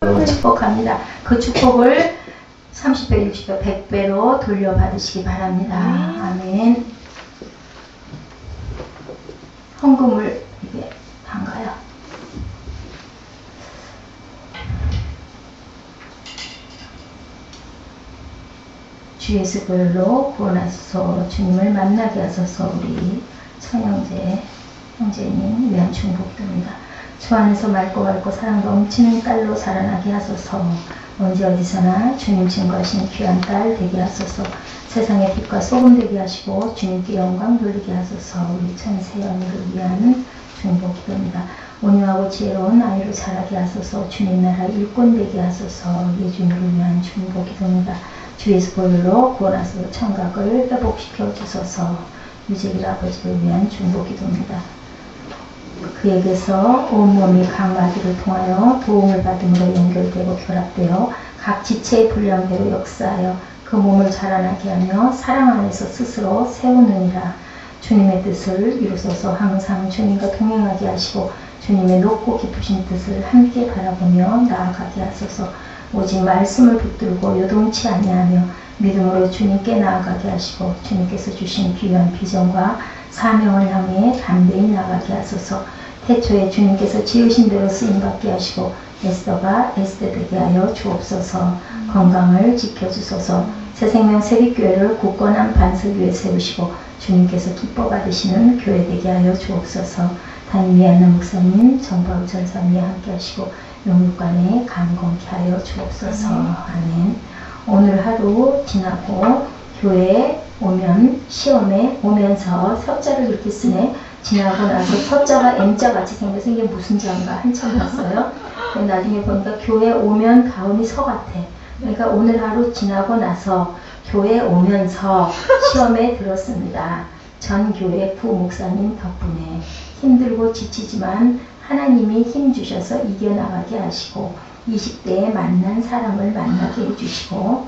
이름으로 축복합니다. 그 축복을 30배, 60배, 100배로 돌려받으시기 바랍니다. 아멘. 헌금을 이게 한가요? 주 예수 보혈로 구원하소서. 주님을 만나게 하소서. 우리 천영재 형제님 위한 중복입니다. 주 안에서 맑고 사랑 넘치는 딸로 자라나게 하소서. 언제 어디서나 주님 증거하신 귀한 딸 되게 하소서. 세상의 빛과 소금 되게 하시고 주님께 영광 돌리게 하소서. 우리 천세연이를 위한 중복기도입니다. 온유하고 지혜로운 아이로 자라게 하소서. 주님 나라 일꾼 되게 하소서. 예주님을 위한 중복기도입니다. 주 예수 보혈로 구원하소서. 청각을 회복시켜 주소서. 유재길 아버지를 위한 중복기도입니다. 그에게서 온몸이 각 마디를 통하여 도움을 받음으로 연결되고 결합되어 각 지체의 분량대로 역사하여 그 몸을 자라나게 하며 사랑 안에서 스스로 세우느니라. 주님의 뜻을 이루소서. 항상 주님과 동행하게 하시고 주님의 높고 깊으신 뜻을 함께 바라보며 나아가게 하소서. 오직 말씀을 붙들고 요동치 아니하며 믿음으로 주님께 나아가게 하시고 주님께서 주신 귀한 비전과 사명을 향해 담대히 나가게 하소서. 태초에 주님께서 지으신 대로 쓰임받게 하시고 에스더가 에스더 되게 하여 주옵소서. 건강을 지켜주소서. 새생명 세빛교회를 굳건한 반석 위에 세우시고 주님께서 기뻐 받으시는 교회 되게 하여 주옵소서. 담임 이한나 목사님, 정바울 전사님이 함께 하시고 영육간에 강건케 하여 주옵소서. 아멘. 오늘 하루 지나고 교회에 오면 시험에 오면서 서자를 그렇게 쓰네. 지나고 나서 서자가 M자 같이 생겨서 이게 무슨 자인가 한참 봤어요. 나중에 보니까 교회 오면 다음이 서 같아. 그러니까 오늘 하루 지나고 나서 교회 오면서 시험에 들었습니다. 전 교회 부목사님 덕분에 힘들고 지치지만 하나님이 힘 주셔서 이겨나가게 하시고 20대에 만난 사람을 만나게 해주시고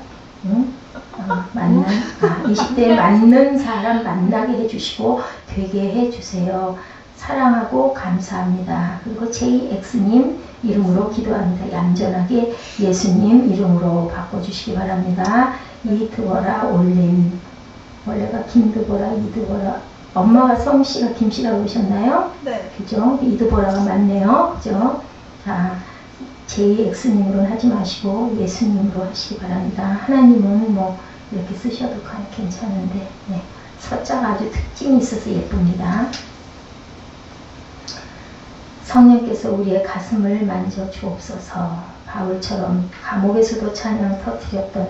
20대에 맞는 사람 만나게 해주시고 되게 해주세요. 사랑하고 감사합니다. 그리고 JX님 이름으로 기도합니다. 얌전하게 예수님 이름으로 바꿔주시기 바랍니다. 이드보라 올림, 원래가 김드보라 이드보라, 엄마가 성씨가 김씨라고 하셨나요? 네. 그죠? 이드보라가 맞네요. 그죠? 자, JX님으로는 하지 마시고 예수님으로 하시기 바랍니다. 하나님은 뭐 이렇게 쓰셔도 괜찮은데 네. 서자가 아주 특징이 있어서 예쁩니다. 성령께서 우리의 가슴을 만져 주옵소서. 바울처럼 감옥에서도 찬양 터뜨렸던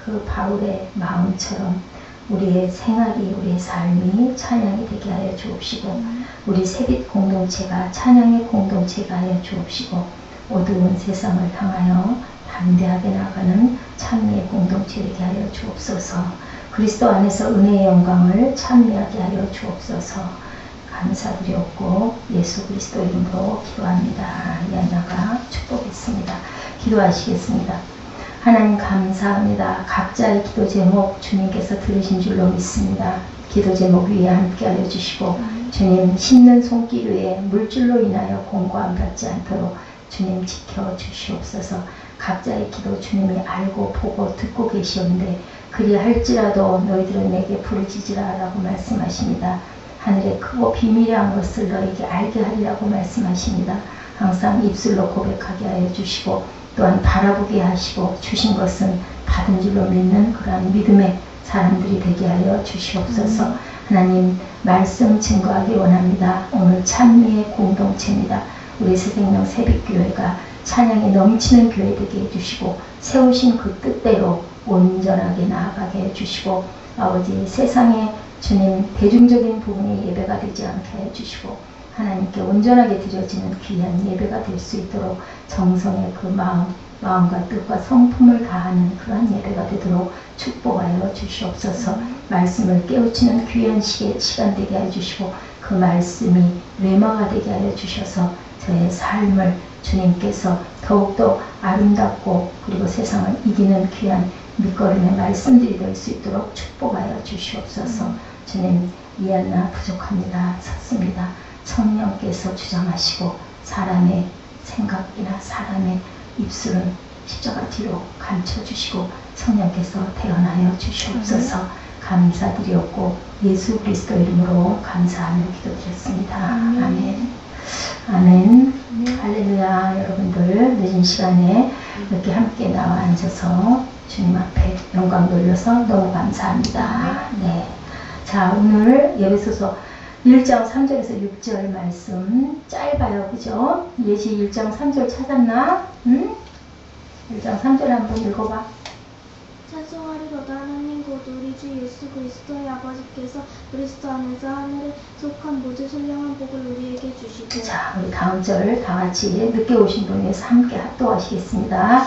그 바울의 마음처럼 우리의 생활이, 우리의 삶이 찬양이 되게 하여 주옵시고 우리 새빛 공동체가 찬양의 공동체가 하여 주옵시고 어두운 세상을 향하여 담대하게 나가는 찬미의 공동체 되게 하여 주옵소서. 그리스도 안에서 은혜의 영광을 찬미하게 하여 주옵소서. 감사드렸고 예수 그리스도 이름으로 기도합니다. 야나가 축복했습니다. 기도하시겠습니다. 하나님 감사합니다. 각자의 기도 제목 주님께서 들으신 줄로 믿습니다. 기도 제목 위에 함께 하여 주시고 주님 심는 손길 위에 물줄로 인하여 공고함 받지 않도록 주님 지켜 주시옵소서. 각자의 기도 주님이 알고 보고 듣고 계시오는데 그리할지라도 너희들은 내게 부르짖으라 라고 말씀하십니다. 하늘의 크고 비밀한 것을 너에게 알게 하리라고 말씀하십니다. 항상 입술로 고백하게 하여 주시고 또한 바라보게 하시고 주신 것은 받은 줄로 믿는 그러한 믿음의 사람들이 되게 하여 주시옵소서. 하나님 말씀 증거하기 원합니다. 오늘 찬미의 공동체입니다. 우리 새생명 새빛교회가 찬양이 넘치는 교회 되게 해주시고 세우신 그 뜻대로 온전하게 나아가게 해주시고 아버지 세상에 주님 대중적인 부분이 예배가 되지 않게 해주시고 하나님께 온전하게 드려지는 귀한 예배가 될 수 있도록 정성의 그 마음과 뜻과 성품을 다하는 그러한 예배가 되도록 축복하여 주시옵소서. 말씀을 깨우치는 귀한 시간 되게 해주시고 그 말씀이 뇌마가 되게 하여 주셔서 저의 삶을 주님께서 더욱더 아름답고 그리고 세상을 이기는 귀한 밑거름의 말씀들이 될 수 있도록 축복하여 주시옵소서. 주님 미안나 부족합니다. 섰습니다. 성령께서 주장하시고 사람의 생각이나 사람의 입술은 십자가 뒤로 감춰주시고 성령께서 태어나여 주시옵소서 감사드렸고 예수 그리스도 이름으로 감사하며 기도드렸습니다. 아멘. 아멘. 할렐루야. 여러분들 늦은 시간에 이렇게 함께 나와 앉아서 주님 앞에 영광 돌려서 너무 감사합니다. 네. 자, 오늘 에베소서 1장 3절에서 6절 말씀 짧아요. 그죠? 예시 1장 3절 찾았나? 응? 1장 3절 한번 읽어봐. 찬송하리로다. 하나님 곧 우리 주 예수 그리스도의 아버지께서 그리스도 안에서 하늘에 속한 모든 선량한 복을 우리에게 주시고. 자, 우리 다음 절 다 같이 늦게 오신 분에서 함께 합독하시겠습니다.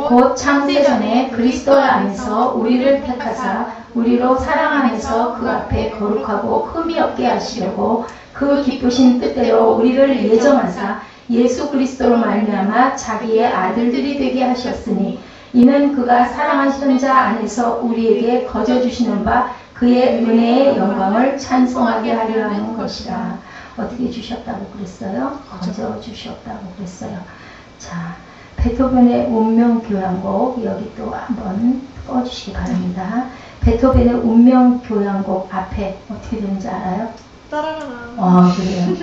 곧 창세 전에 그리스도 안에서 우리를 택하사 우리로 사랑 안에서 그 앞에 거룩하고 흠이 없게 하시려고 그 기쁘신 뜻대로 우리를 예정하사 예수 그리스도로 말미암아 자기의 아들들이 되게 하셨으니 이는 그가 사랑하시는 자 안에서 우리에게 거저 주시는 바 그의 은혜의 영광을 찬송하게 하려 하는 것이라. 어떻게 주셨다고 그랬어요? 거저 주셨다고 그랬어요. 자, 베토벤의 운명교향곡 여기 또 한번 꺼주시기 바랍니다. 베토벤의 운명교향곡 앞에 어떻게 되는지 알아요? 따라라라. 그래요.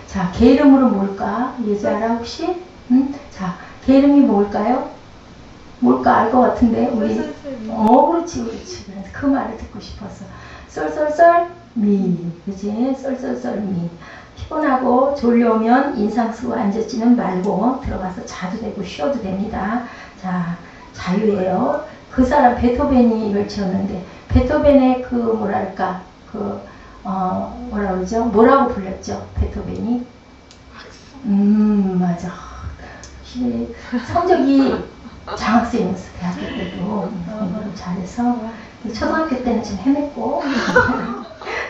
자, 걔 이름으로 뭘까? 예지 알아 혹시? 자, 걔 이름이 뭘까요? 뭘까 알 것 같은데 우리 그렇지. 그래서 그 말을 듣고 싶었어. 쏠쏠쏠 미, 그지? 쏠쏠쏠 미. 피곤하고 졸려오면 인상 쓰고 앉았지는 말고 들어가서 자도 되고 쉬어도 됩니다. 자, 자유예요. 그 사람 베토벤이 이걸 지었는데 베토벤의 그 뭐랄까 뭐라 그러죠? 뭐라고 불렸죠? 베토벤이? 맞아. 성적이 장학생이었어. 대학교 때도 공부를 잘해서 초등학교 때는 좀 헤맸고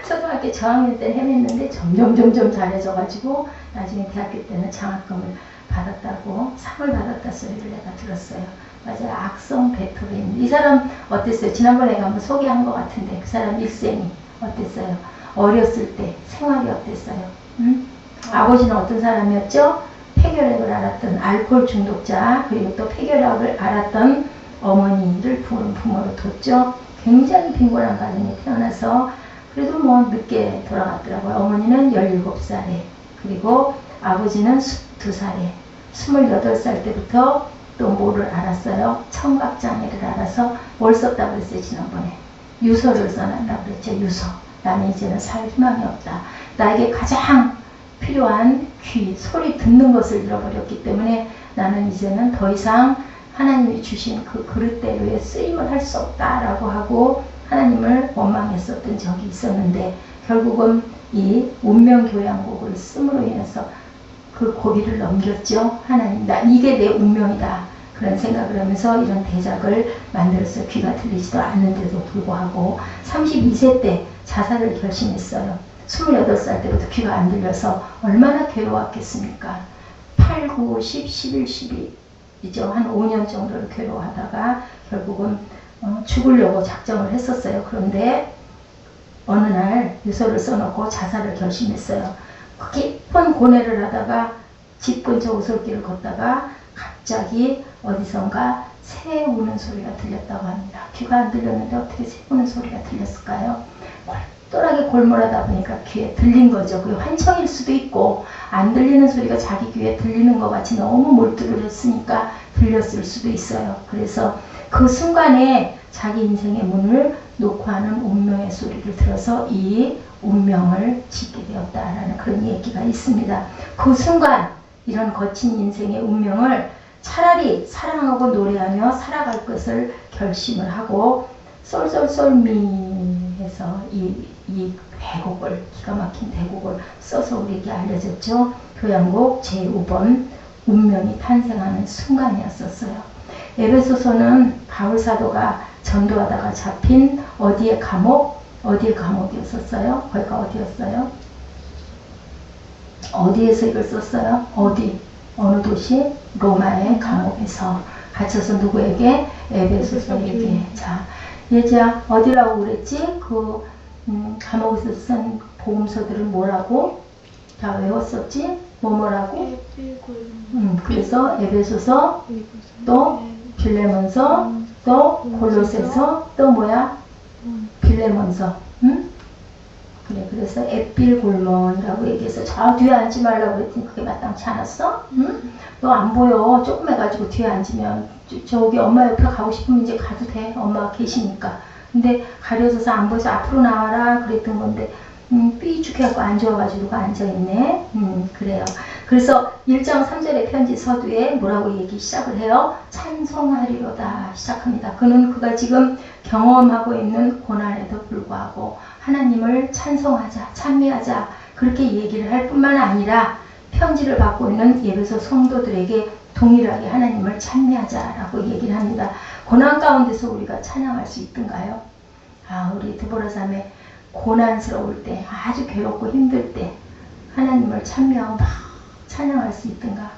초등학교 저학년 때는 헤맸는데 점점 잘해져가지고 나중에 대학교 때는 장학금을 받았다고 상을 받았다 소리를 내가 들었어요. 맞아요. 악성 베토벤. 이 사람 어땠어요? 지난번에 한번 소개한 것 같은데 그 사람 일생이 어땠어요? 어렸을 때 생활이 어땠어요? 아버지는 어떤 사람이었죠? 폐결핵을 앓았던 알코올 중독자, 그리고 또 폐결핵을 앓았던 어머니를 부모로 뒀죠. 굉장히 빈곤한 가정에 태어나서 그래도 뭐 늦게 돌아갔더라고요. 어머니는 17살에, 그리고 아버지는 22살에, 28살 때부터 또 뭐를 알았어요? 청각장애를 알아서 뭘 썼다고 그랬어요, 지난번에? 유서를 써놨다고 그랬죠, 유서. 나는 이제는 살 희망이 없다. 나에게 가장 필요한 귀, 소리 듣는 것을 잃어버렸기 때문에 나는 이제는 더 이상 하나님이 주신 그 그릇대로의 쓰임을 할 수 없다라고 하고 하나님을 원망했었던 적이 있었는데 결국은 이 운명교향곡을 씀으로 인해서 그 고비를 넘겼죠. 하나님, 이게 내 운명이다. 그런 생각을 하면서 이런 대작을 만들었어요. 귀가 들리지도 않는데도 불구하고 32세 때 자살을 결심했어요. 28살 때부터 귀가 안 들려서 얼마나 괴로웠겠습니까? 8, 9, 10, 11, 12이죠. 한 5년 정도를 괴로워하다가 결국은 죽으려고 작정을 했었어요. 그런데 어느 날 유서를 써놓고 자살을 결심했어요. 깊은 고뇌를 하다가 집 근처 오솔길을 걷다가 갑자기 어디선가 새 우는 소리가 들렸다고 합니다. 귀가 안 들렸는데 어떻게 새 우는 소리가 들렸을까요? 똘똘하게 골몰하다 보니까 귀에 들린 거죠. 그게 환청일 수도 있고 안 들리는 소리가 자기 귀에 들리는 것 같이 너무 몰두를 했으니까 들렸을 수도 있어요. 그래서 그 순간에 자기 인생의 문을 놓고 하는 운명의 소리를 들어서 이 운명을 짓게 되었다라는 그런 얘기가 있습니다. 그 순간 이런 거친 인생의 운명을 차라리 사랑하고 노래하며 살아갈 것을 결심을 하고 쏠쏠쏠미 해서 이 대곡을, 기가 막힌 대곡을 써서 우리에게 알려졌죠. 교향곡 제5번 운명이 탄생하는 순간이었었어요. 에베소서는 바울 사도가 전도하다가 잡힌 어디의 감옥이었었어요? 거기가 어디였어요? 어디에서 이걸 썼어요? 어느 도시? 로마의 감옥에서 갇혀서 누구에게? 에베소서에게. 자, 예지야 어디라고 그랬지? 감옥에서 쓴 복음서들은 뭐라고? 다 외웠었지? 뭐뭐라고? 에필골 그래서 에베소서 또 빌레몬서 또 골로새서 또 뭐야? 빌레몬서. 응? 그래, 그래서 에필골몬이라고 얘기해서 저 뒤에 앉지 말라고 그랬더니 그게 마땅치 않았어? 응? 너 안 보여. 조금 해가지고 뒤에 앉으면 저기 엄마 옆에 가고 싶으면 이제 가도 돼. 엄마가 계시니까. 근데 가려져서 안 보여서 앞으로 나와라 그랬던 건데 삐죽해갖고 안 좋아가지고 누가 앉아있네. 그래요. 그래서 1장 3절의 편지 서두에 뭐라고 얘기 시작을 해요? 찬송하리로다 시작합니다. 그는 그가 지금 경험하고 있는 고난에도 불구하고 하나님을 찬송하자, 찬미하자 그렇게 얘기를 할 뿐만 아니라 편지를 받고 있는 에베소 성도들에게 동일하게 하나님을 찬미하자라고 얘기를 합니다. 고난 가운데서 우리가 찬양할 수 있던가요? 우리 드보라 자매 고난스러울 때, 아주 괴롭고 힘들 때 하나님을 찬미하고 막 찬양할 수 있던가?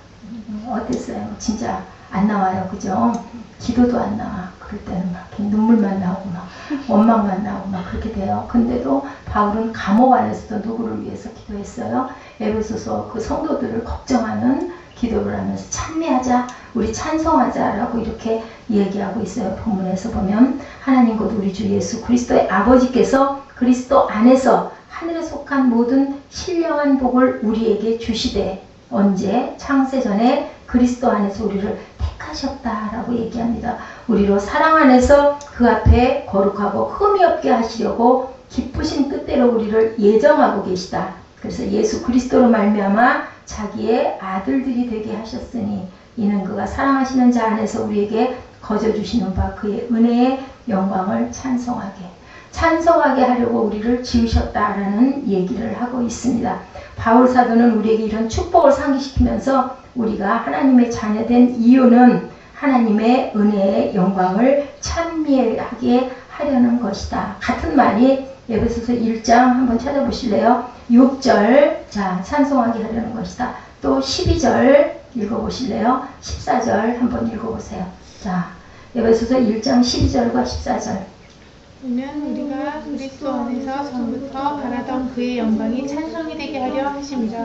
어땠어요? 진짜 안 나와요, 그죠? 기도도 안 나와. 그럴 때는 막 눈물만 나오고 막 원망만 나오고 막 그렇게 돼요. 근데도 바울은 감옥 안에서도 누구를 위해서 기도했어요? 에베소서 그 성도들을 걱정하는 기도를 하면서 찬미하자, 우리 찬송하자라고 이렇게 얘기하고 있어요. 본문에서 보면 하나님 곧 우리 주 예수 그리스도의 아버지께서 그리스도 안에서 하늘에 속한 모든 신령한 복을 우리에게 주시되 언제? 창세전에 그리스도 안에서 우리를 택하셨다라고 얘기합니다. 우리로 사랑 안에서 그 앞에 거룩하고 흠이 없게 하시려고 기쁘신 뜻대로 우리를 예정하고 계시다. 그래서 예수 그리스도로 말미암아 자기의 아들들이 되게 하셨으니 이는 그가 사랑하시는 자 안에서 우리에게 거저 주시는 바 그의 은혜의 영광을 찬송하게 하려고 우리를 지으셨다라는 얘기를 하고 있습니다. 바울 사도는 우리에게 이런 축복을 상기시키면서 우리가 하나님의 자녀된 이유는 하나님의 은혜의 영광을 찬미하게 하려는 것이다. 같은 말이 에베소서 1장 한번 찾아보실래요? 6절 자 찬송하게 하려는 것이다. 또 12절 읽어보실래요? 14절 한번 읽어보세요. 자 에베소서 1장 12절과 14절 이는 우리가 그리스도 안에서 전부터 바라던 그의 영광이 찬송이 되게 하려 하십니다.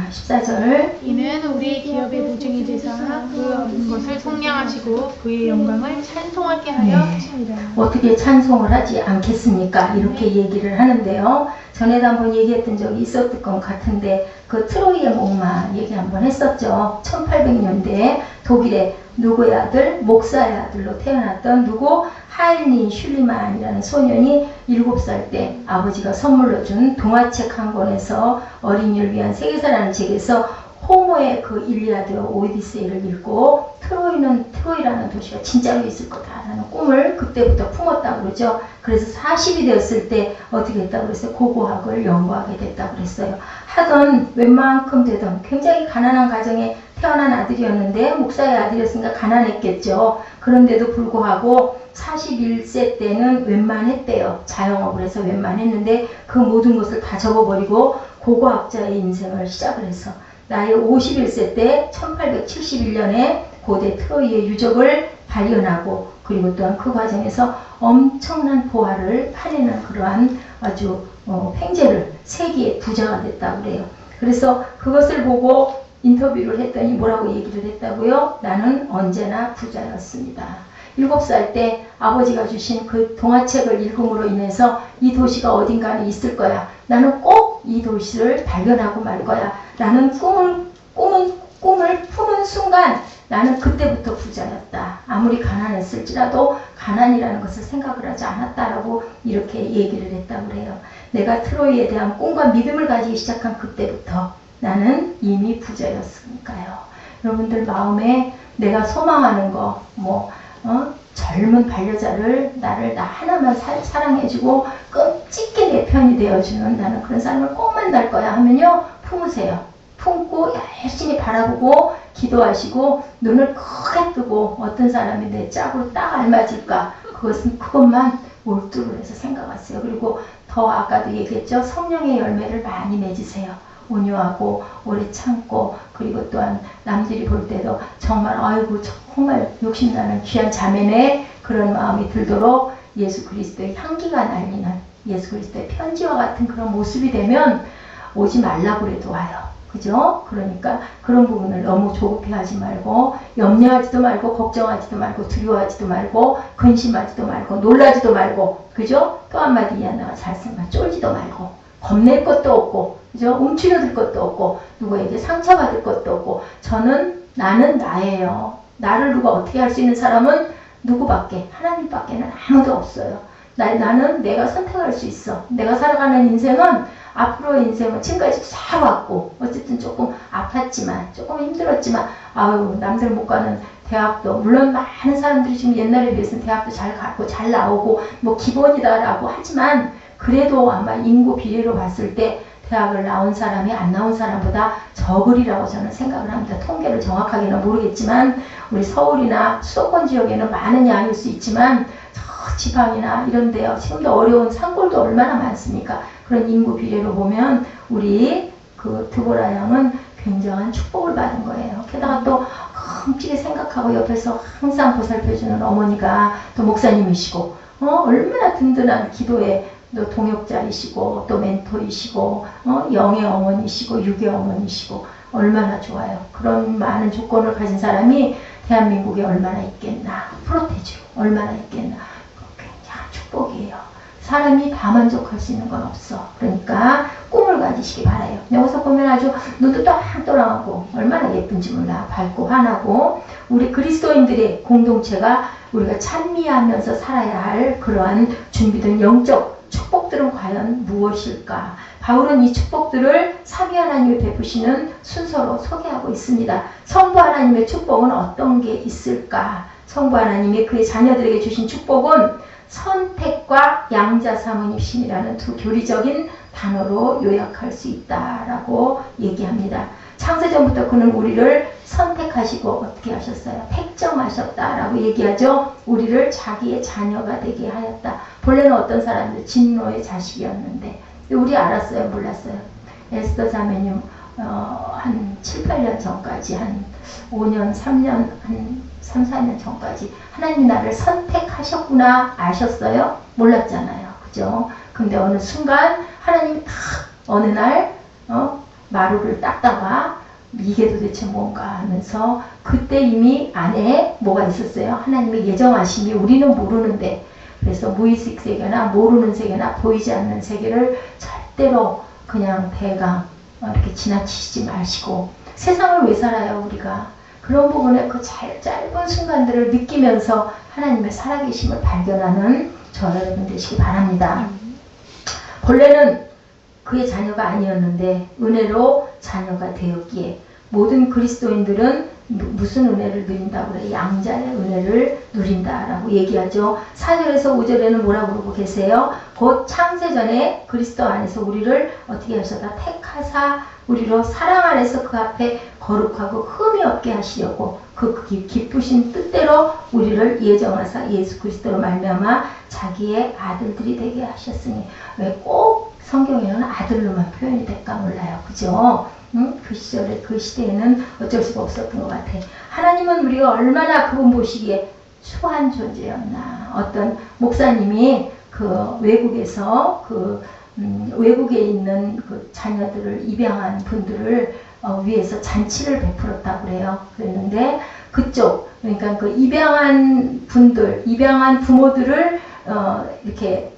14절 이는 우리의 기업의 보증이 되사 그 얻은 것을 속량하시고 그의 영광을 찬송하게 하려 하십니다. 어떻게 찬송을 하지 않겠습니까? 이렇게 얘기를 하는데요. 전에도 한번 얘기했던 적이 있었을 것 같은데 그 트로이의 목마 얘기 한번 했었죠. 1800년대에 독일의 누구의 아들? 목사의 아들로 태어났던 누구? 하일린 슐리만이라는 소년이 7살 때 아버지가 선물로 준 동화책 한 권에서 어린이를 위한 세계사라는 책에서 호모의 그 일리아드와 오디세이를 읽고 트로이라는 도시가 진짜로 있을 거다라는 꿈을 그때부터 품었다고 그러죠. 그래서 40이 되었을 때 어떻게 했다고 그랬어요? 고고학을 연구하게 됐다고 그랬어요. 하던 웬만큼 되던 굉장히 가난한 가정에 태어난 아들이었는데 목사의 아들이었으니까 가난했겠죠. 그런데도 불구하고 41세 때는 웬만했대요. 자영업을 해서 웬만했는데 그 모든 것을 다 접어버리고 고고학자의 인생을 시작을 해서 나이 51세 때 1871년에 고대 트로이의 유적을 발견하고 그리고 또한 그 과정에서 엄청난 보화를 파내는 그러한 아주 횡재를 세계의 부자가 됐다고 그래요. 그래서 그것을 보고 인터뷰를 했더니 뭐라고 얘기를 했다고요? 나는 언제나 부자였습니다. 7살 때 아버지가 주신 그 동화책을 읽음으로 인해서 이 도시가 어딘가에 있을 거야. 나는 꼭 이 도시를 발견하고 말 거야. 라는 꿈을 품은 순간 나는 그때부터 부자였다. 아무리 가난했을지라도 가난이라는 것을 생각을 하지 않았다라고 이렇게 얘기를 했다고 그래요. 내가 트로이에 대한 꿈과 믿음을 가지기 시작한 그때부터 나는 이미 부자였으니까요. 여러분들 마음에 내가 소망하는 거, 젊은 반려자를 나를 나 하나만 사랑해주고 끔찍히 내 편이 되어주는 나는 그런 사람을 꼭 만날 거야 하면요. 품으세요. 품고 열심히 바라보고 기도하시고 눈을 크게 뜨고 어떤 사람이 내 짝으로 딱 알맞을까 그것만 몰두를 해서 생각하세요. 그리고 더 아까도 얘기했죠. 성령의 열매를 많이 맺으세요. 온유하고 오래 참고 그리고 또한 남들이 볼 때도 정말 아이고 정말 욕심나는 귀한 자매네 그런 마음이 들도록 예수 그리스도의 향기가 날리는 예수 그리스도의 편지와 같은 그런 모습이 되면 오지 말라고 해도 와요. 그죠? 그러니까 그런 부분을 너무 조급해하지 말고 염려하지도 말고 걱정하지도 말고 두려워하지도 말고 근심하지도 말고 놀라지도 말고 그죠? 또 한마디 이하나가 잘 쓴다. 쫄지도 말고 겁낼 것도 없고 그죠? 움츠려들 것도 없고 누구에게 상처받을 것도 없고 나는 나예요. 나를 누가 어떻게 할 수 있는 사람은 누구밖에 하나님밖에는 아무도 없어요. 나는 내가 선택할 수 있어. 내가 살아가는 인생은 앞으로의 인생은 지금까지 잘 왔고 어쨌든 조금 아팠지만 조금 힘들었지만 아유 남들 못 가는 대학도 물론 많은 사람들이 지금 옛날에 비해서는 대학도 잘 가고 잘 나오고 뭐 기본이다라고 하지만 그래도 아마 인구 비례로 봤을 때 대학을 나온 사람이 안 나온 사람보다 적으리라고 저는 생각을 합니다. 통계를 정확하게는 모르겠지만 우리 서울이나 수도권 지역에는 많은 양일 수 있지만 저 지방이나 이런 데요. 지금도 어려운 산골도 얼마나 많습니까? 그런 인구 비례로 보면 우리 그 드보라 양은 굉장한 축복을 받은 거예요. 게다가 또 끔찍하게 생각하고 옆에서 항상 보살펴주는 어머니가 또 목사님이시고 얼마나 든든한 기도에 또 동역자이시고 또 멘토이시고 영의 어머니시고 육의 어머니시고 얼마나 좋아요. 그런 많은 조건을 가진 사람이 대한민국에 얼마나 있겠나. 프로테주 얼마나 있겠나. 굉장한 축복이에요. 사람이 다 만족할 수 있는 건 없어. 그러니까 꿈을 가지시기 바라요. 여기서 보면 아주 눈도 또랑또랑하고 얼마나 예쁜지 몰라. 밝고 환하고 우리 그리스도인들의 공동체가 우리가 찬미하면서 살아야 할 그러한 준비된 영적 축복들은 과연 무엇일까? 바울은 이 축복들을 삼위 하나님이 베푸시는 순서로 소개하고 있습니다. 성부 하나님의 축복은 어떤 게 있을까? 성부 하나님이 그의 자녀들에게 주신 축복은 선택과 양자 사모님심이라는 두 교리적인 단어로 요약할 수 있다라고 얘기합니다. 창세전부터 그는 우리를 선택하시고 어떻게 하셨어요? 택정하셨다라고 얘기하죠. 우리를 자기의 자녀가 되게 하였다. 본래는 어떤 사람들 진노의 자식이었는데 우리 알았어요? 몰랐어요? 에스더 자매님 한 7, 8년 전까지 한 5년, 3년, 한 3, 4년 전까지 하나님이 나를 선택하셨구나 아셨어요? 몰랐잖아요. 그죠? 근데 어느 순간 하나님이 딱 어느 날 마루를 닦다가 이게 도대체 뭔가 하면서 그때 이미 안에 뭐가 있었어요? 하나님의 예정하심이 우리는 모르는데 그래서 무의식 세계나 모르는 세계나 보이지 않는 세계를 절대로 그냥 대강 이렇게 지나치지 마시고 세상을 왜 살아요 우리가? 그런 부분에 그 짧은 순간들을 느끼면서 하나님의 살아계심을 발견하는 저 여러분 되시기 바랍니다. 본래는 그의 자녀가 아니었는데 은혜로 자녀가 되었기에 모든 그리스도인들은 무슨 은혜를 누린다고 그래요? 양자의 은혜를 누린다라고 얘기하죠. 4절에서 5절에는 뭐라고 그러고 계세요? 곧 창세전에 그리스도 안에서 우리를 어떻게 하셨다? 택하사 우리로 사랑 안에서 그 앞에 거룩하고 흠이 없게 하시려고 그 기쁘신 뜻대로 우리를 예정하사 예수 그리스도로 말미암아 자기의 아들들이 되게 하셨으니 왜 꼭 성경에는 아들로만 표현이 될까 몰라요. 그죠? 그 시절에 그 시대에는 어쩔 수가 없었던 것 같아. 하나님은 우리가 얼마나 그분 보시기에 수한 존재였나. 어떤 목사님이 그 외국에서 외국에 있는 그 자녀들을 입양한 분들을 위해서 잔치를 베풀었다고 그래요. 그랬는데 그쪽 그러니까 그 입양한 분들, 입양한 부모들을 이렇게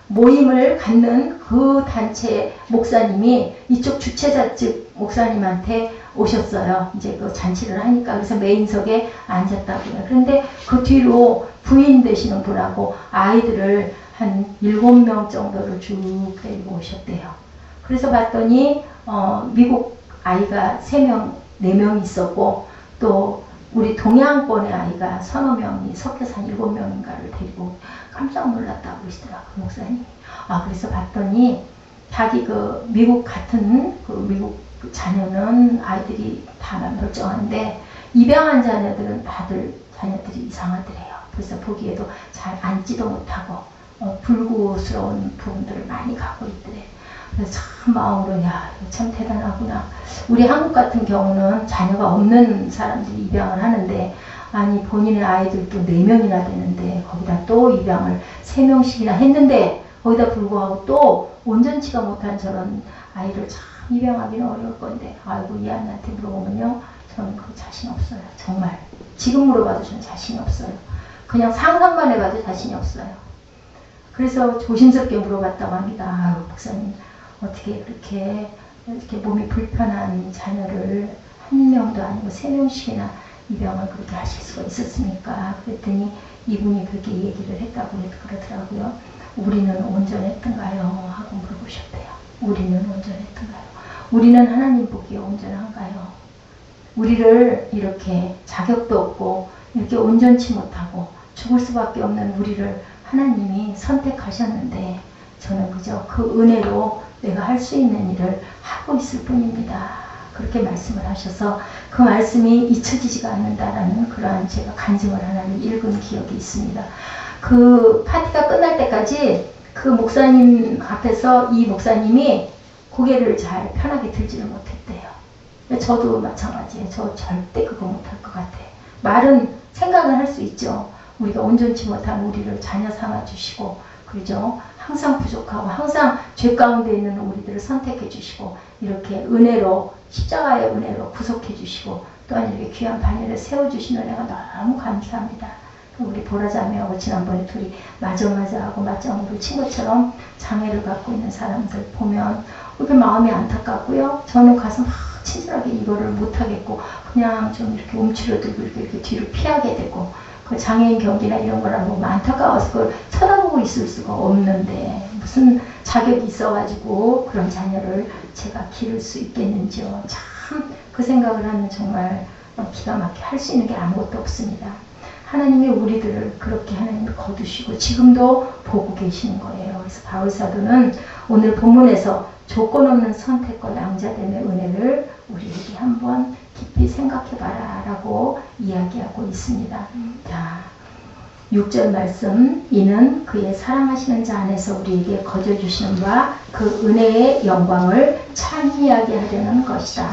모임을 갖는 그 단체 목사님이 이쪽 주최자 측 목사님한테 오셨어요. 이제 그 잔치를 하니까. 그래서 메인석에 앉았다고요. 그런데 그 뒤로 부인 되시는 분하고 아이들을 한 7명 정도를 쭉 데리고 오셨대요. 그래서 봤더니 미국 아이가 3명, 4명 있었고 또 우리 동양권의 아이가 서너 명이 섞여서 한 7명인가를 데리고 깜짝 놀랐다고 그러시더라고요, 목사님이. 그래서 봤더니 자기 그 미국 같은 그 미국 자녀는 아이들이 다 멀쩡한데 입양한 자녀들은 다들 자녀들이 이상하더래요. 그래서 보기에도 잘 앉지도 못하고 불구스러운 부분들을 많이 갖고 있더래. 그래서 참 마음으로 야 이거 참 대단하구나. 우리 한국 같은 경우는 자녀가 없는 사람들이 입양을 하는데 아니 본인의 아이들도 4명이나 되는데 거기다 또 입양을 3명씩이나 했는데 거기다 불구하고 또 온전치가 못한 저런 아이를 참 입양하기는 어려울 건데 아이고 이 아이한테 물어보면요. 저는 그 자신 없어요. 정말. 지금 물어봐도 저는 자신이 없어요. 그냥 상상만 해봐도 자신이 없어요. 그래서 조심스럽게 물어봤다고 합니다. 아유, 목사님 어떻게 그렇게 이렇게 몸이 불편한 자녀를 한 명도 아니고 3명씩이나 입양을 그렇게 하실 수가 있었습니까? 그랬더니 이분이 그렇게 얘기를 했다고 그러더라고요. 우리는 온전했던가요? 하고 물어보셨대요. 우리는 온전했던가요? 우리는 하나님 보기에 온전한가요? 우리를 이렇게 자격도 없고 이렇게 온전치 못하고 죽을 수밖에 없는 우리를 하나님이 선택하셨는데 저는 그저 그 은혜로 내가 할 수 있는 일을 하고 있을 뿐입니다. 그렇게 말씀을 하셔서 그 말씀이 잊혀지지가 않는다라는 그러한 제가 간증을 하나를 읽은 기억이 있습니다. 그 파티가 끝날 때까지 그 목사님 앞에서 이 목사님이 고개를 잘 편하게 들지를 못했대요. 저도 마찬가지예요. 저 절대 그거 못할 것 같아. 말은 생각은 할 수 있죠. 우리가 온전치 못한 우리를 자녀 삼아 주시고 그죠? 항상 부족하고 항상 죄 가운데 있는 우리들을 선택해 주시고 이렇게 은혜로 십자가의 은혜로 구속해 주시고 또한 이렇게 귀한 반열에 세워주시는 은혜가 너무 감사합니다. 우리 보라자매하고 지난번에 둘이 맞아 하고 맞장구를 친 것처럼 장애를 갖고 있는 사람들 보면 이렇게 마음이 안타깝고요. 저는 가서 막 친절하게 이거를 못하겠고 그냥 좀 이렇게 움츠러들고 이렇게 뒤로 피하게 되고 그 장애인 경기나 이런 거랑 너무 안타까워서 그걸 쳐다보고 있을 수가 없는데 무슨 자격이 있어가지고 그런 자녀를 제가 기를 수 있겠는지요. 참 그 생각을 하면 정말 기가 막히게 할 수 있는 게 아무것도 없습니다. 하나님이 우리들을 그렇게 하나님을 거두시고 지금도 보고 계시는 거예요. 그래서 바울 사도는 오늘 본문에서 조건 없는 선택과 양자됨의 은혜를 우리에게 한번 깊이 생각해봐라 라고 이야기하고 있습니다. 자, 6절 말씀 이는 그의 사랑하시는 자 안에서 우리에게 거저주시는 바 그 은혜의 영광을 찬미하게 하려는 것이다.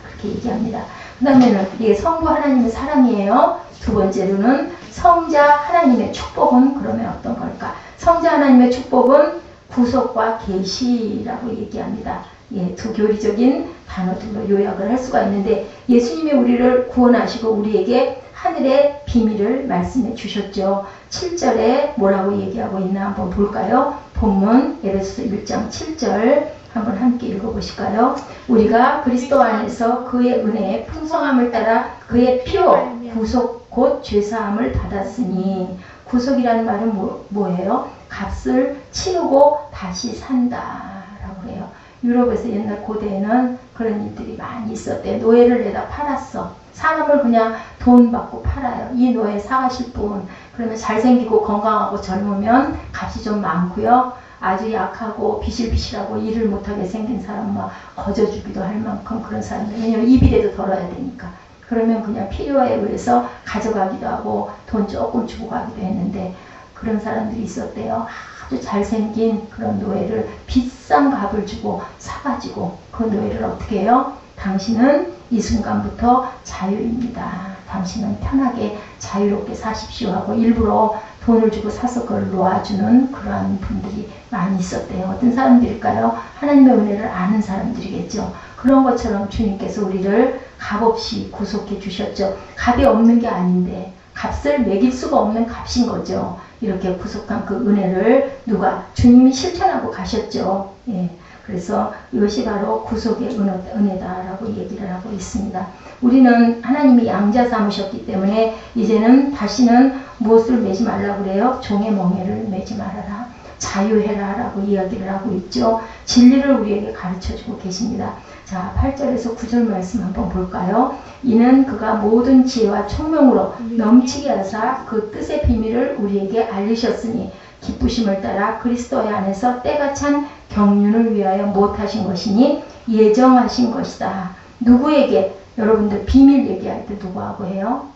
그렇게 얘기합니다. 그 다음에는 이게 성부 하나님의 사랑이에요. 두 번째로는 성자 하나님의 축복은 그러면 어떤 걸까? 성자 하나님의 축복은 구속과 계시라고 얘기합니다. 예, 두 교리적인 단어들로 요약을 할 수가 있는데 예수님이 우리를 구원하시고 우리에게 하늘의 비밀을 말씀해 주셨죠. 7절에 뭐라고 얘기하고 있나 한번 볼까요? 본문 에베소서 1장 7절 한번 함께 읽어보실까요? 우리가 그리스도 안에서 그의 은혜의 풍성함을 따라 그의 피로 구속 곧 죄사함을 받았으니 구속이라는 말은 뭐예요? 값을 치르고 다시 산다라고 해요. 유럽에서 옛날 고대에는 그런 일들이 많이 있었대요. 노예를 내다 팔았어. 사람을 그냥 돈 받고 팔아요. 이 노예 사가실 분. 그러면 잘생기고 건강하고 젊으면 값이 좀 많고요. 아주 약하고 비실비실하고 일을 못하게 생긴 사람 막 거저주기도 할 만큼 그런 사람들. 왜냐면 입이라도 덜어야 되니까. 그러면 그냥 필요에 의해서 가져가기도 하고 돈 조금 주고 가기도 했는데 그런 사람들이 있었대요. 아주 잘생긴 그런 노예를 비싼 값을 주고 사가지고 그 노예를 어떻게 해요? 당신은 이 순간부터 자유입니다. 당신은 편하게 자유롭게 사십시오 하고 일부러 돈을 주고 사서 그걸 놓아주는 그러한 분들이 많이 있었대요. 어떤 사람들일까요? 하나님의 은혜를 아는 사람들이겠죠. 그런 것처럼 주님께서 우리를 값없이 구속해 주셨죠. 값이 없는 게 아닌데 값을 매길 수가 없는 값인 거죠. 이렇게 구속한 그 은혜를 누가? 주님이 실천하고 가셨죠. 예. 그래서 이것이 바로 구속의 은혜다라고 얘기를 하고 있습니다. 우리는 하나님이 양자 삼으셨기 때문에 이제는 다시는 무엇을 매지 말라고 그래요? 종의 멍에를 매지 말아라. 자유해라 라고 이야기를 하고 있죠. 진리를 우리에게 가르쳐주고 계십니다. 자, 8절에서 9절 말씀 한번 볼까요? 이는 그가 모든 지혜와 총명으로 넘치게 하사 그 뜻의 비밀을 우리에게 알리셨으니 기쁘심을 따라 그리스도의 안에서 때가 찬 경륜을 위하여 못하신 것이니 예정하신 것이다. 누구에게? 여러분들 비밀 얘기할 때 누구하고 해요?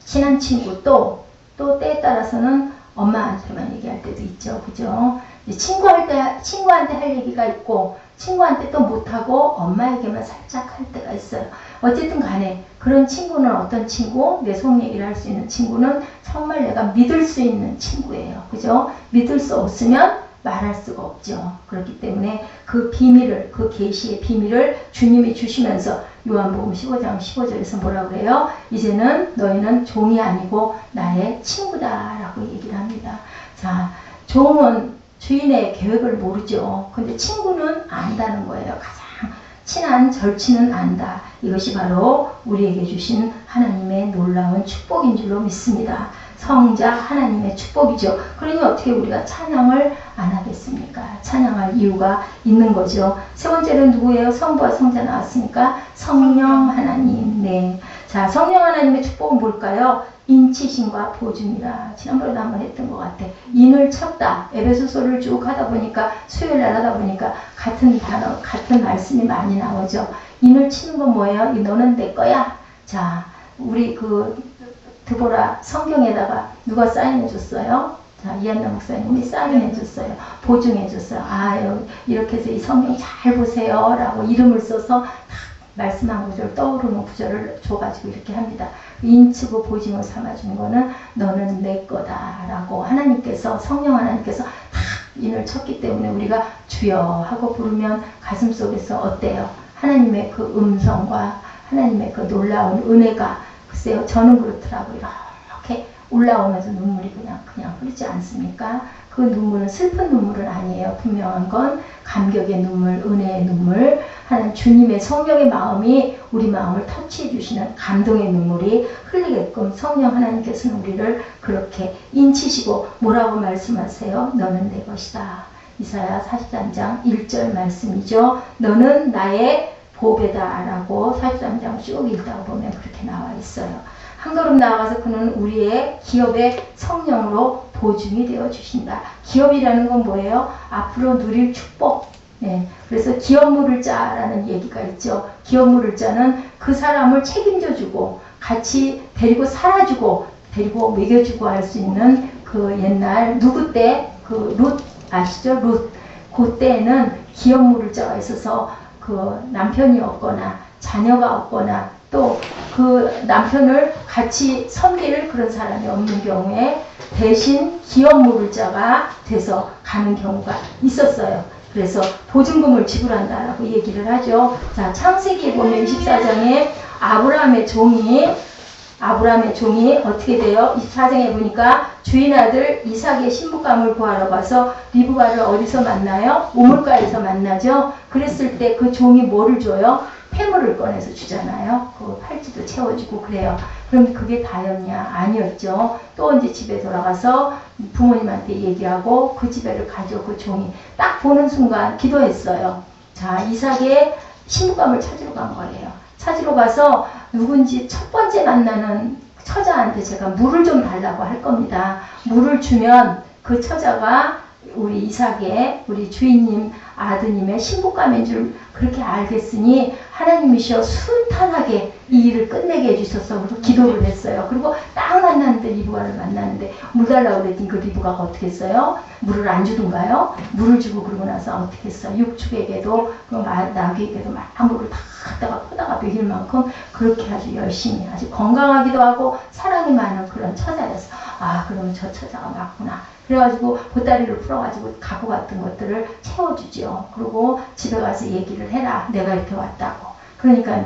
친한 친구. 또 때에 따라서는 엄마한테만 얘기할 때도 있죠. 그죠? 친구한테 할 얘기가 있고 친구한테 또 못하고 엄마에게만 살짝 할 때가 있어요. 어쨌든 간에 그런 친구는 어떤 친구? 내 속 얘기를 할 수 있는 친구는 정말 내가 믿을 수 있는 친구예요. 그죠? 믿을 수 없으면 말할 수가 없죠. 그렇기 때문에 그 비밀을, 그 계시의 비밀을 주님이 주시면서 요한복음 15장 15절에서 뭐라고 그래요? 이제는 너희는 종이 아니고 나의 친구다라고 얘기를 합니다. 자, 종은 주인의 계획을 모르죠. 근데 친구는 안다는 거예요. 가장 친한 절친은 안다. 이것이 바로 우리에게 주신 하나님의 놀라운 축복인 줄로 믿습니다. 성자 하나님의 축복이죠. 그러니 어떻게 우리가 찬양을 안 하겠습니까? 찬양할 이유가 있는 거죠. 세 번째는 누구예요? 성부와 성자 나왔으니까 성령 하나님. 네. 자, 성령 하나님의 축복은 뭘까요? 인치심과 보증이라. 지난번에도 한번 했던 것 같아. 인을 쳤다. 에베소서를 쭉 하다 보니까 수요일 날 하다 보니까 같은 단어, 같은 말씀이 많이 나오죠. 인을 치는 건 뭐예요? 너는 내 거야. 자, 우리 드보라 성경에다가 누가 사인해 줬어요? 자, 이한나 목사님이 사인해 줬어요. 보증해 줬어요. 아, 이렇게 해서 이 성경 잘 보세요. 라고 이름을 써서 딱 말씀한 구절, 떠오르는 구절을 줘가지고 이렇게 합니다. 인치고 보증을 삼아주는 거는 너는 내 거다. 라고 하나님께서, 성령 하나님께서 딱 인을 쳤기 때문에 우리가 주여 하고 부르면 가슴 속에서 어때요? 하나님의 그 음성과 하나님의 그 놀라운 은혜가 글쎄요, 저는 그렇더라고요. 이렇게 올라오면서 눈물이 그냥 흐르지 않습니까? 그 눈물은 슬픈 눈물은 아니에요. 분명한 건 감격의 눈물, 은혜의 눈물, 하나님 주님의 성령의 마음이 우리 마음을 터치해 주시는 감동의 눈물이 흘리게끔 성령 하나님께서는 우리를 그렇게 인치시고 뭐라고 말씀하세요? 너는 내 것이다. 이사야 43장 1절 말씀이죠. 너는 나의 보배다 라고 43장 쭉 읽다 보면 그렇게 나와 있어요. 한 걸음 나아가서 그는 우리의 기업의 성령으로 보증이 되어 주신다. 기업이라는 건 뭐예요? 앞으로 누릴 축복. 네. 그래서 기업 물을 자라는 얘기가 있죠. 기업 물을 자는 그 사람을 책임져 주고 같이 데리고 살아주고 데리고 먹여주고 할 수 있는 그 옛날 누구 때 그 룻 아시죠? 룻. 그때는 기업 물을 자가 있어서 그 남편이 없거나 자녀가 없거나 또 그 남편을 같이 섬길 그런 사람이 없는 경우에 대신 기업 물을 자가 돼서 가는 경우가 있었어요. 그래서 보증금을 지불한다라고 얘기를 하죠. 자, 창세기에 보면 24장에 아브라함의 종이 어떻게 돼요? 24장에 보니까 주인 아들 이삭의 신부감을 구하러 가서 리브가를 어디서 만나요? 우물가에서 만나죠. 그랬을 때 그 종이 뭐를 줘요? 폐물을 꺼내서 주잖아요. 그 팔찌도 채워주고 그래요. 그럼 그게 다였냐? 아니었죠. 또 이제 집에 돌아가서 부모님한테 얘기하고 그 집에를 가죠. 그 종이 딱 보는 순간 기도했어요. 자, 이삭의 신부감을 찾으러 간 거예요. 찾으러 가서 누군지 첫 번째 만나는 처자한테 제가 물을 좀 달라고 할 겁니다. 물을 주면 그 처자가 우리 이삭의 우리 주인님 아드님의 신부감인 줄 그렇게 알겠으니 하나님이시여 순탄하게 이 일을 끝내게 해주셔서 그리고 기도를 했어요. 그리고 딱 만났는데 리브가를 만났는데 물 달라고 그랬더니 그 리브가가 어떻게 했어요? 물을 안 주던가요? 물을 주고 그러고 나서 어떻게 했어요? 육축에게도 그 나귀에게도 막 물을 다 갖다가 퍼다가 먹일 만큼 그렇게 아주 열심히 아주 건강하기도 하고 사랑이 많은 그런 처자였어. 아, 그러면 저 처자가 맞구나. 그래가지고 보따리를 풀어가지고 갖고 갔던 것들을 채워주죠. 그리고 집에 가서 얘기를 해라. 내가 이렇게 왔다고. 그러니까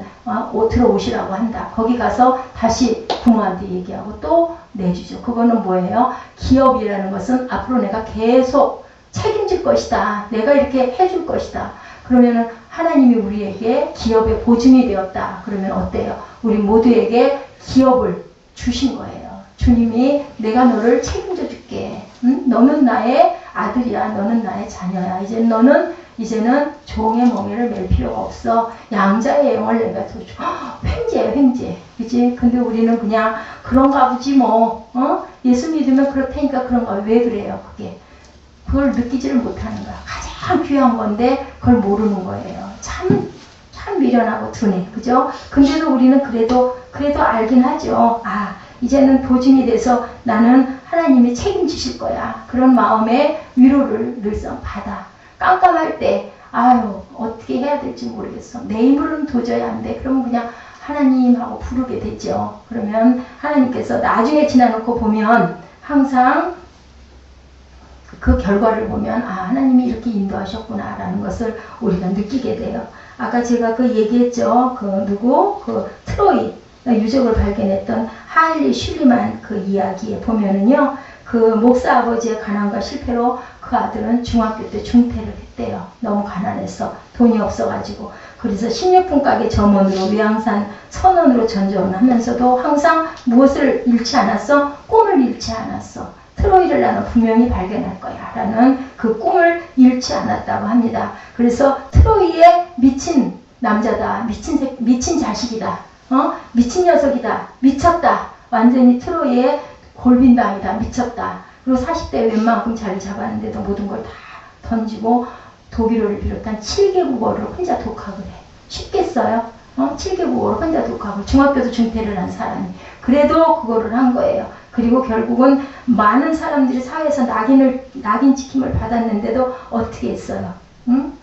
들어오시라고 한다. 거기 가서 다시 부모한테 얘기하고 또 내주죠. 그거는 뭐예요? 기업이라는 것은 앞으로 내가 계속 책임질 것이다. 내가 이렇게 해줄 것이다. 그러면은 하나님이 우리에게 기업의 보증이 되었다. 그러면 어때요? 우리 모두에게 기업을 주신 거예요. 주님이 내가 너를 책임져 줄게. 응? 너는 나의 아들이야. 너는 나의 자녀야. 이제는 종의 멍에를 맬 필요가 없어. 양자의 영을 내가 더 줘. 횡재야, 횡재. 그지? 근데 우리는 그냥 그런가 보지 뭐. 예수 믿으면 그렇다니까 그런가. 왜 그래요, 그게? 그걸 느끼지를 못하는 거야. 가장 귀한 건데 그걸 모르는 거예요. 참 미련하고 둔해. 그죠? 근데도 우리는 그래도 알긴 하죠. 아, 이제는 보증이 돼서 나는 하나님이 책임지실 거야. 그런 마음의 위로를 늘상 받아. 깜깜할 때 아유 어떻게 해야 될지 모르겠어. 내 힘으로는 도저히 안 돼. 그러면 그냥 하나님하고 부르게 되죠. 그러면 하나님께서 나중에 지나놓고 보면 항상 그 결과를 보면 하나님이 이렇게 인도하셨구나 라는 것을 우리가 느끼게 돼요. 아까 제가 그 얘기했죠. 그 트로이 유적을 발견했던 하일리 슐리만 그 이야기에 보면은요. 그 목사 아버지의 가난과 실패로 그 아들은 중학교 때 중퇴를 했대요. 너무 가난해서 돈이 없어가지고. 그래서 식료품 가게 점원으로 외항산 선원으로 전전을 하면서도 항상 무엇을 잃지 않았어? 꿈을 잃지 않았어. 트로이를 나는 분명히 발견할 거야 라는 그 꿈을 잃지 않았다고 합니다. 그래서 트로이에 미친 남자다. 미친 자식이다. 미친 녀석이다. 미쳤다. 완전히 트로이에 골빈당이다. 미쳤다. 그리고 40대 웬만큼 자리 잡았는데도 모든 걸 다 던지고 독일어를 비롯한 7개국어를 혼자 독학을 해. 쉽겠어요? 7개국어를 혼자 독학을. 중학교도 중퇴를 한 사람이. 그래도 그거를 한 거예요. 그리고 결국은 많은 사람들이 사회에서 낙인 찍힘을 받았는데도 어떻게 했어요? 응?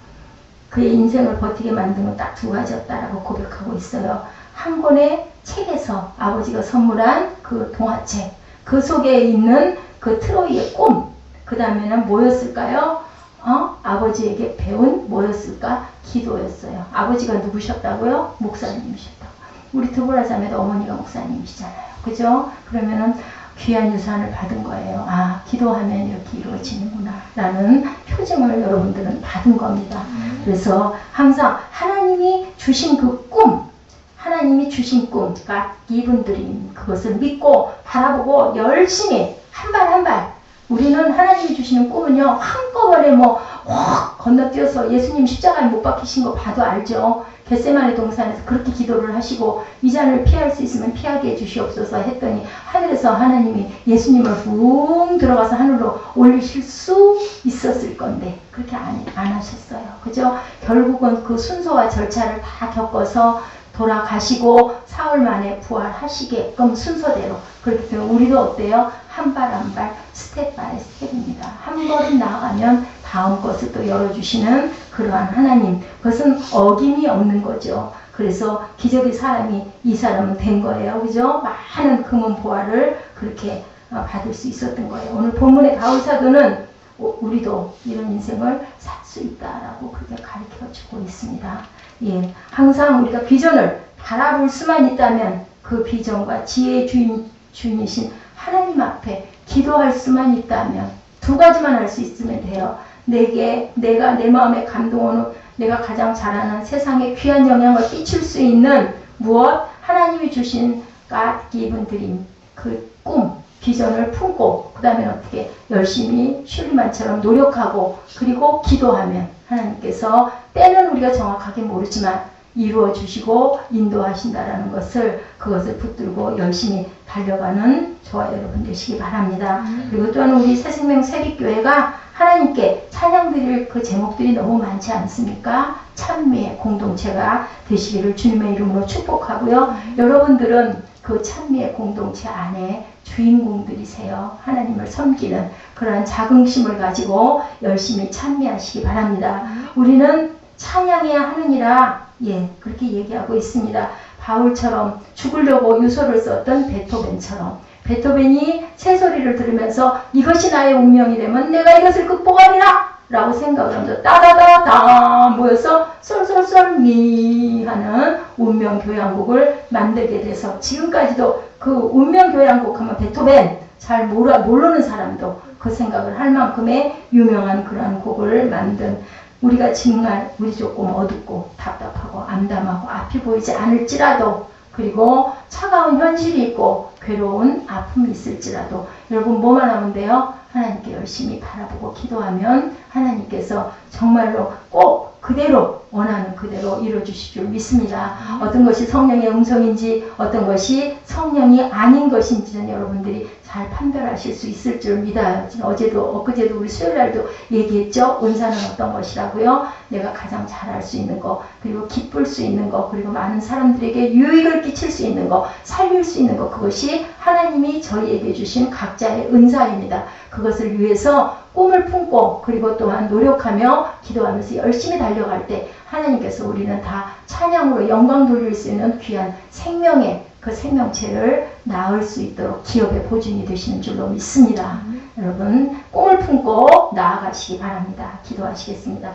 그의 인생을 버티게 만든 건 딱 두 가지였다라고 고백하고 있어요. 한 권의 책에서 아버지가 선물한 그 동화책, 그 속에 있는 그 트로이의 꿈, 그 다음에는 뭐였을까요? 아버지에게 배운 뭐였을까? 기도였어요. 아버지가 누구셨다고요? 목사님이셨다고. 우리 드보라 자매도 어머니가 목사님이시잖아요. 그죠? 그러면은 귀한 유산을 받은 거예요. 기도하면 이렇게 이루어지는구나 라는 표징을 여러분들은 받은 겁니다. 그래서 항상 하나님이 주신 그 꿈, 하나님이 주신 꿈, God given dream, 그것을 믿고 바라보고 열심히 한 발 한 발, 우리는 하나님이 주시는 꿈은요 한꺼번에 확 건너뛰어서 예수님 십자가에 못 박히신 거 봐도 알죠. 겟세마네 동산에서 그렇게 기도를 하시고 이 잔을 피할 수 있으면 피하게 해주시옵소서 했더니 하늘에서 하나님이 예수님을 붕 들어가서 하늘로 올리실 수 있었을 건데 그렇게 안 하셨어요. 그죠? 결국은 그 순서와 절차를 다 겪어서 돌아가시고 사흘 만에 부활하시게끔 순서대로. 그렇기 때문에 우리도 어때요? 한 발 한 발 스텝 바이 스텝입니다. 한 걸음 나아가면 다음 것을 또 열어주시는 그러한 하나님. 그것은 어김이 없는 거죠. 그래서 기적의 사람이 이 사람은 된 거예요. 그죠? 많은 금은 보화를 그렇게 받을 수 있었던 거예요. 오늘 본문의 바울 사도는 우리도 이런 인생을 살 수 있다라고 그렇게 가르쳐 주고 있습니다. 예, 항상 우리가 비전을 바라볼 수만 있다면 그 비전과 지혜의 주인이신 하나님 앞에 기도할 수만 있다면 두 가지만 할 수 있으면 돼요. 내가 내 마음에 감동하는 내가 가장 잘하는 세상에 귀한 영향을 끼칠 수 있는 무엇? 하나님이 주신 God given dream, 그 꿈, 비전을 품고 그 다음에 어떻게 열심히 슐리만처럼 노력하고 그리고 기도하면 하나님께서 때는 우리가 정확하게 모르지만 이루어 주시고 인도하신다라는 그것을 붙들고 열심히 달려가는 저와 여러분 되시기 바랍니다. 그리고 또한 우리 새생명 세빛교회가 하나님께 찬양 드릴 그 제목들이 너무 많지 않습니까? 찬미의 공동체가 되시기를 주님의 이름으로 축복하고요. 여러분들은 그 찬미의 공동체 안에 주인공들이세요. 하나님을 섬기는 그러한 자긍심을 가지고 열심히 찬미하시기 바랍니다. 우리는 찬양해야 하느니라 그렇게 얘기하고 있습니다. 바울처럼 죽으려고 유서를 썼던 베토벤처럼 베토벤이 새소리를 들으면서 이것이 나의 운명이 되면 내가 이것을 극복하리라 라고 생각을 하면서 따다다다 모여서 쏠쏠쏠미 하는 운명교향곡을 만들게 돼서 지금까지도 그 운명교향곡 하면 베토벤 잘 모르는 사람도 그 생각을 할 만큼의 유명한 그런 곡을 만든 우리가 정말 우리 조금 어둡고 답답하고 암담하고 앞이 보이지 않을지라도 그리고 차가운 현실이 있고 괴로운 아픔이 있을지라도 여러분 뭐만 하면 돼요? 하나님께 열심히 바라보고 기도하면 하나님께서 정말로 꼭 그대로 원하는 그대로 이루어주실 줄 믿습니다. 어떤 것이 성령의 음성인지 어떤 것이 성령이 아닌 것인지는 여러분들이 잘 판별하실 수 있을 줄 믿어요. 엊그제도 우리 수요일날도 얘기했죠. 은사는 어떤 것이라고요? 내가 가장 잘할 수 있는 거, 그리고 기쁠 수 있는 거, 그리고 많은 사람들에게 유익을 끼칠 수 있는 거, 살릴 수 있는 거, 그것이 하나님이 저희에게 주신 각자의 은사입니다. 그것을 위해서 꿈을 품고 그리고 또한 노력하며 기도하면서 열심히 달려갈 때 하나님께서 우리는 다 찬양으로 영광 돌릴 수 있는 귀한 생명의 그 생명체를 낳을 수 있도록 기업의 보증이 되시는 줄로 믿습니다. 여러분 꿈을 품고 나아가시기 바랍니다. 기도하시겠습니다.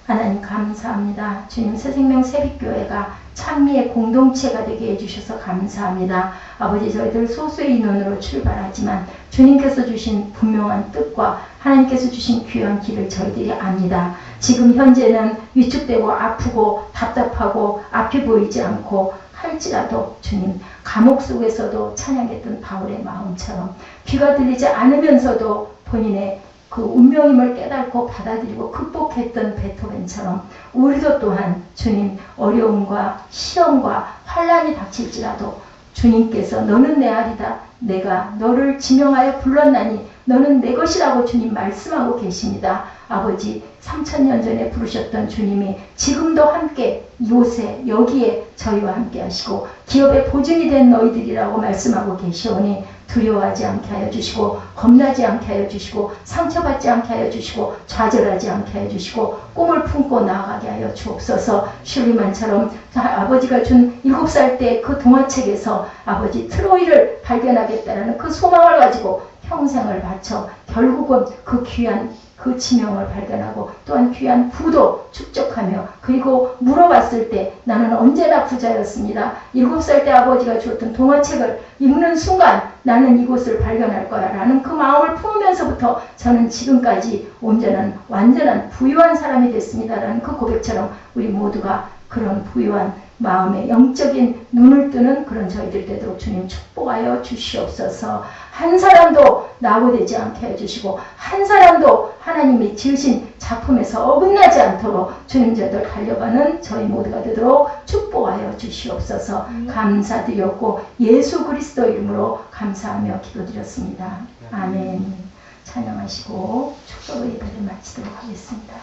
하나님 감사합니다. 주님 새생명 새빛교회가 찬미의 공동체가 되게 해주셔서 감사합니다. 아버지 저희들 소수의 인원으로 출발하지만 주님께서 주신 분명한 뜻과 하나님께서 주신 귀한 길을 저희들이 압니다. 지금 현재는 위축되고 아프고 답답하고 앞이 보이지 않고 할지라도 주님 감옥 속에서도 찬양했던 바울의 마음처럼 귀가 들리지 않으면서도 본인의 그 운명임을 깨닫고 받아들이고 극복했던 베토벤처럼 우리도 또한 주님 어려움과 시험과 환란이 닥칠지라도 주님께서 너는 내 아리다 내가 너를 지명하여 불렀나니 너는 내 것이라고 주님 말씀하고 계십니다. 아버지 3000년 전에 부르셨던 주님이 지금도 함께 이곳에 여기에 저희와 함께 하시고 기업의 보증이 된 너희들이라고 말씀하고 계시오니 두려워하지 않게 하여 주시고 겁나지 않게 하여 주시고 상처받지 않게 하여 주시고 좌절하지 않게 하여 주시고 꿈을 품고 나아가게 하여 주옵소서. 슐리만처럼 아버지가 준 7살 때 그 동화책에서 아버지 트로이를 발견하겠다라는 그 소망을 가지고 평생을 바쳐 결국은 그 귀한 그 지명을 발견하고 또한 귀한 부도 축적하며 그리고 물어봤을 때 나는 언제나 부자였습니다. 7살 때 아버지가 주었던 동화책을 읽는 순간 나는 이곳을 발견할 거야 라는 그 마음을 품으면서부터 저는 지금까지 온전한 완전한 부유한 사람이 됐습니다 라는 그 고백처럼 우리 모두가 그런 부유한 마음의 영적인 눈을 뜨는 그런 저희들 되도록 주님 축복하여 주시옵소서. 한 사람도 낙오되지 않게 해주시고 한 사람도 하나님이 지으신 작품에서 어긋나지 않도록 주님 저들 달려가는 저희 모두가 되도록 축복하여 주시옵소서. 감사드렸고 예수 그리스도 이름으로 감사하며 기도드렸습니다. 아멘. 찬양하시고 축복의 예배를 마치도록 하겠습니다.